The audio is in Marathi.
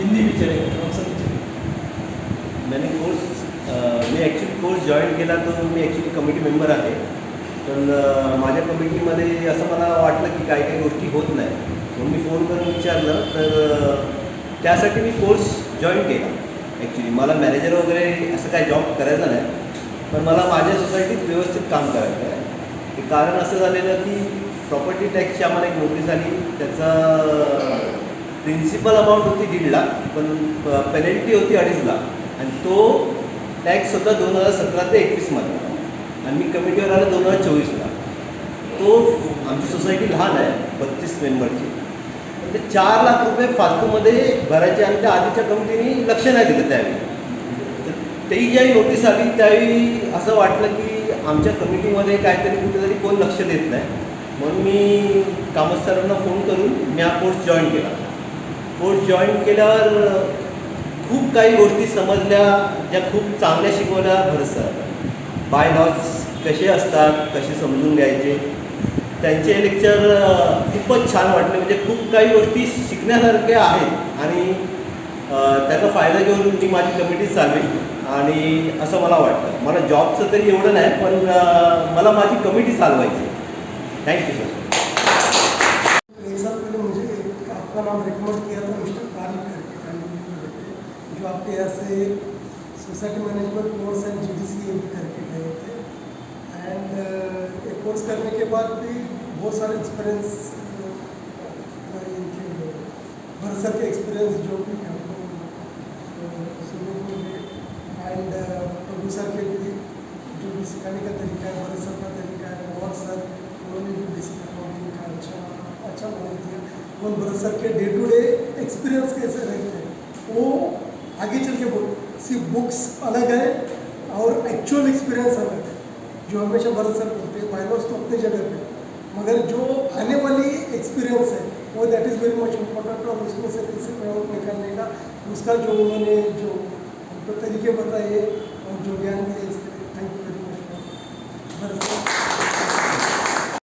हिंदी भी चलेगा, कौन सा भी चलेगा। मैंने मी ॲक्च्युली कोर्स जॉईन केला तो मी ॲक्च्युली कमिटी मेंबर आहे. पण माझ्या कमिटीमध्ये असं मला वाटलं की काही काही गोष्टी होत नाही, म्हणून मी फोन करून विचारलं. तर त्यासाठी मी कोर्स जॉईन केला. ॲक्च्युली मला मॅनेजर वगैरे असं काही जॉब करायचा नाही, पण मला माझ्या सोसायटीत व्यवस्थित काम करायचं आहे. ते कारण असं झालेलं की प्रॉपर्टी टॅक्सची आम्हाला एक नोटीस आली. त्याचा प्रिन्सिपल अमाऊंट होती 1.5 लाख, पण पेनल्टी होती 2.5 लाख. आणि तो टॅक्स होता 2017 ते 21मध्ये, आणि मी कमिटीवर आलो 2024ला. तो आमची सोसायटी लहान आहे, 32 मेंबरची. पण ते 4 लाख रुपये फालतूमध्ये भरायचे, आणि त्या आधीच्या कमिटीने लक्ष नाही दिलं त्यावेळी. तर तेही ज्यावेळी नोटीस आली त्यावेळी असं वाटलं की आमच्या कमिटीमध्ये काहीतरी कुठेतरी कोण लक्ष देत नाही. म्हणून मी कामत सरांना फोन करून मी हा कोर्स जॉईन केला. कोर्स जॉईन केल्यावर खूप काही गोष्टी समजल्या, ज्या खूप चांगल्या शिकवल्या. भरसर बाय लॉज कसे असतात, कसे समजून घ्यायचे, त्यांचे लेक्चर खूपच छान वाटले. म्हणजे खूप काही गोष्टी शिकण्यासारख्या आहेत, आणि त्याचा फायदा घेऊन मी माझी कमिटी चालवेल. आणि असं मला वाटतं, मला जॉबचं तरी एवढं नाही, पण मला माझी कमिटी चालवायची. Thank you sir. एक साल पहले मुझे आपका नाम रिकमेंड किया था मिस्टर कारिक करके, जो आपके यहाँ से society management course and GDC करके गए थे. एंड एक कोर्स करने के बाद भी बहुत सारे एक्सपीरियंस, भरसक के एक्सपीरियंस जो भी हमको सुनने को मिले. एंड प्रभु सर के भी जो भी सिखाने का तरीका है, भरसक का तरीका है, और सर उन्होंने भी बेसिक अकाउंटिंग का अच्छा नॉलेज दिया. और भरसक के डे टू डे एक्सपीरियंस कैसे रहते हैं वो आगे चल के बोल. सिर्फ बुक्स अलग है और एक्चुअल एक्सपीरियंस अलग है. जो हमेशा भरसक बोलते हैं बायलॉज तो अपनी जगह पे, मगर जो आने वाली एक्सपीरियंस है वो that is very much important. और उसमें से कैसे प्रयोग निकालने का, उसका जो उन्होंने जो हमको तरीके बताए और जो ज्ञान दिए,